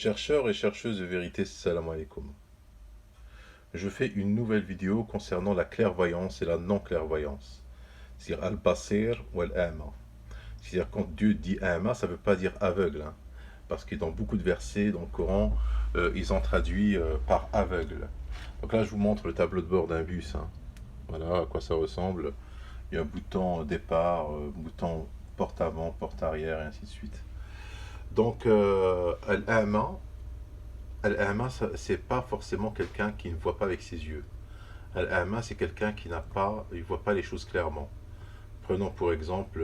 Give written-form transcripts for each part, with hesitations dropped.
Chercheurs et chercheuses de vérité, salam alaikum. Je fais une nouvelle vidéo concernant la clairvoyance et la non-clairvoyance. C'est-à-dire al-basir ou al-ama. C'est-à-dire quand Dieu dit ama, ça ne veut pas dire aveugle. Parce que dans beaucoup de versets dans le Coran, ils ont traduit par aveugle. Donc là, je vous montre le tableau de bord d'un bus. Voilà à quoi ça ressemble. Il y a un bouton départ, bouton porte avant, porte arrière, et ainsi de suite. Donc, al-ama, Al-A'ma, c'est pas forcément quelqu'un qui ne voit pas avec ses yeux. Al-A'ma, c'est quelqu'un qui n'a pas, il voit pas les choses clairement. Prenons pour exemple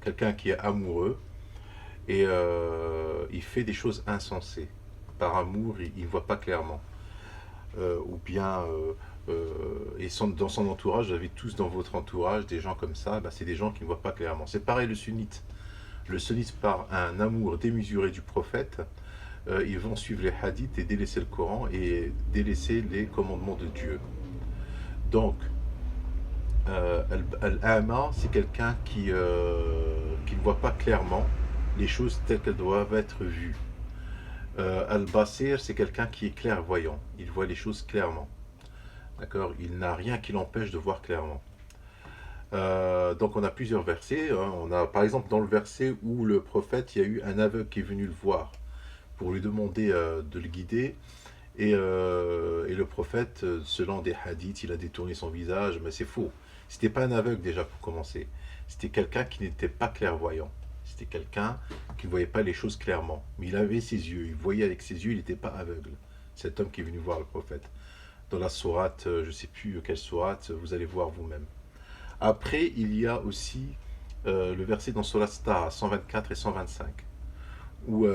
quelqu'un qui est amoureux et il fait des choses insensées. Par amour, il ne voit pas clairement. Ou bien, dans son entourage, vous avez tous dans votre entourage des gens comme ça, bah, c'est des gens qui ne voient pas clairement. C'est pareil le sunnite. Le sunnite, par un amour démesuré du prophète, ils vont suivre les hadiths et délaisser le Coran et délaisser les commandements de Dieu. Donc, Al-A'ma, c'est quelqu'un qui ne voit pas clairement les choses telles qu'elles doivent être vues. Al-Basir, c'est quelqu'un qui est clairvoyant. Il voit les choses clairement. D'accord? Il n'a rien qui l'empêche de voir clairement. Donc on a plusieurs versets. On a par exemple dans le verset où le prophète, il y a eu un aveugle qui est venu le voir pour lui demander de le guider. Et le prophète, selon des hadiths, il a détourné son visage, mais c'est faux. C'était pas un aveugle déjà pour commencer. C'était quelqu'un qui n'était pas clairvoyant. C'était quelqu'un qui ne voyait pas les choses clairement. Mais il avait ses yeux, il voyait avec ses yeux, il n'était pas aveugle. Cet homme qui est venu voir le prophète. Dans la sourate, je ne sais plus quelle sourate, vous allez voir vous-même. Après, il y a aussi le verset dans Sourate Taha, 124 et 125, où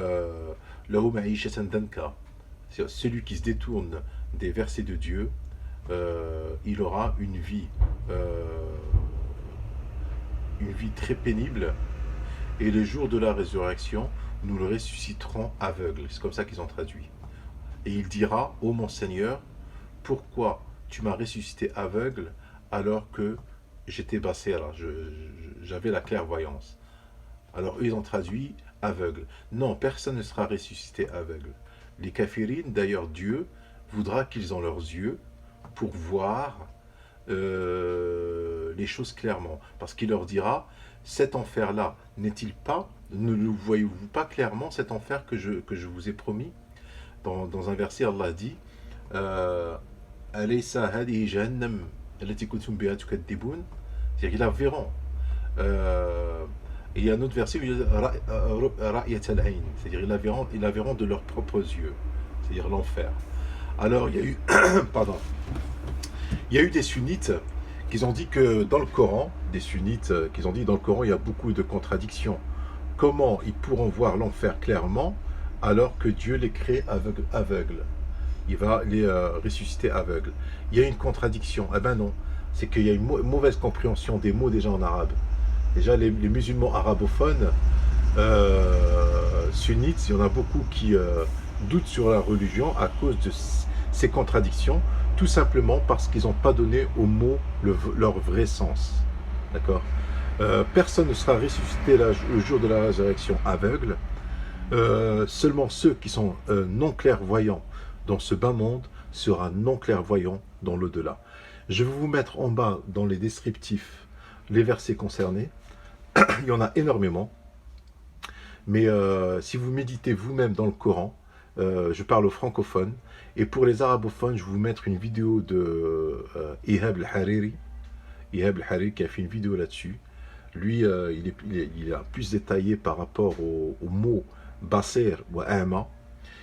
celui qui se détourne des versets de Dieu, il aura une vie très pénible, et le jour de la résurrection, nous le ressusciterons aveugle. C'est comme ça qu'ils ont traduit. Et il dira, ô mon Seigneur, pourquoi tu m'as ressuscité aveugle alors que j'étais bassé, alors j'avais la clairvoyance. Alors eux, ils ont traduit aveugle. Non, personne ne sera ressuscité aveugle. Les kafirines, d'ailleurs, Dieu voudra qu'ils ont leurs yeux pour voir les choses clairement. Parce qu'il leur dira, cet enfer-là, n'est-il pas, ne le voyez-vous pas clairement, cet enfer que je vous ai promis? Dans un verset, Allah dit, Alaysa hadihi jahannam allati kuntum biha tukadzibun. C'est-à-dire qu'ils la verront. Et il y a un autre verset où il dit Ra'yat al-ayn, c'est-à-dire ils la verront de leurs propres yeux, c'est-à-dire l'enfer. Alors il y a eu, pardon, il y a eu des sunnites qui ont dit que dans le Coran, qui ont dit dans le Coran il y a beaucoup de contradictions. Comment ils pourront voir l'enfer clairement alors que Dieu les crée aveugles? Il va les ressusciter aveugles. Il y a une contradiction. Eh ben non, c'est qu'il y a une mauvaise compréhension des mots déjà en arabe. Déjà, les musulmans arabophones, sunnites, il y en a beaucoup qui doutent sur la religion à cause de ces contradictions, tout simplement parce qu'ils n'ont pas donné aux mots leur vrai sens. D'accord? Personne ne sera ressuscité le jour de la résurrection aveugle. Seulement ceux qui sont non clairvoyants dans ce bas monde sera non clairvoyant dans l'au-delà. Je vais vous mettre en bas dans les descriptifs les versets concernés. Il y en a énormément, mais si vous méditez vous-même dans le Coran, je parle aux francophones, et pour les arabophones, je vais vous mettre une vidéo de Ihab al-Hariri, qui a fait une vidéo là-dessus. Lui, il est plus détaillé par rapport au mot Basir ou A'ma.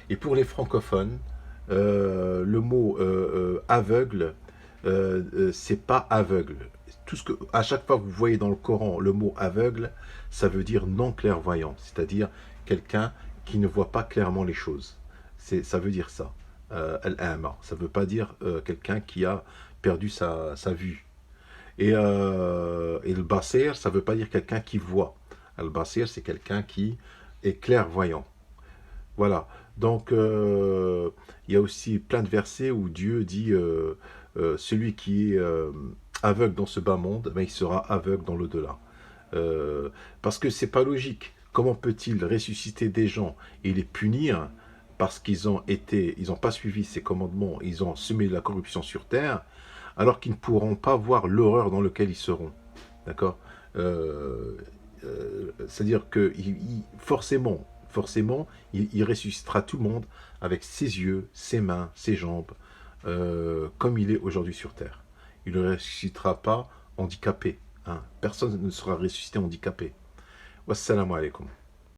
Et pour les francophones, le mot aveugle, c'est pas aveugle. À chaque fois que vous voyez dans le Coran le mot aveugle, ça veut dire non clairvoyant, c'est-à-dire quelqu'un qui ne voit pas clairement les choses. Ça veut dire ça. Al-A'ma, ça ne veut pas dire quelqu'un qui a perdu sa vue. Et le Basir, ça ne veut pas dire quelqu'un qui voit. Le Basir, c'est quelqu'un qui est clairvoyant. Voilà. Donc, il y a aussi plein de versets où Dieu dit celui qui est aveugle dans ce bas monde, ben, il sera aveugle dans l'au-delà. Parce que c'est pas logique. Comment peut-il ressusciter des gens et les punir parce qu'ils ils n'ont pas suivi ses commandements, ils ont semé la corruption sur terre, alors qu'ils ne pourront pas voir l'horreur dans laquelle ils seront. D'accord. C'est-à-dire que forcément, il ressuscitera tout le monde avec ses yeux, ses mains, ses jambes, comme il est aujourd'hui sur terre. Il ne ressuscitera pas handicapé. Hein. Personne ne sera ressuscité handicapé. Wassalamu alaikum.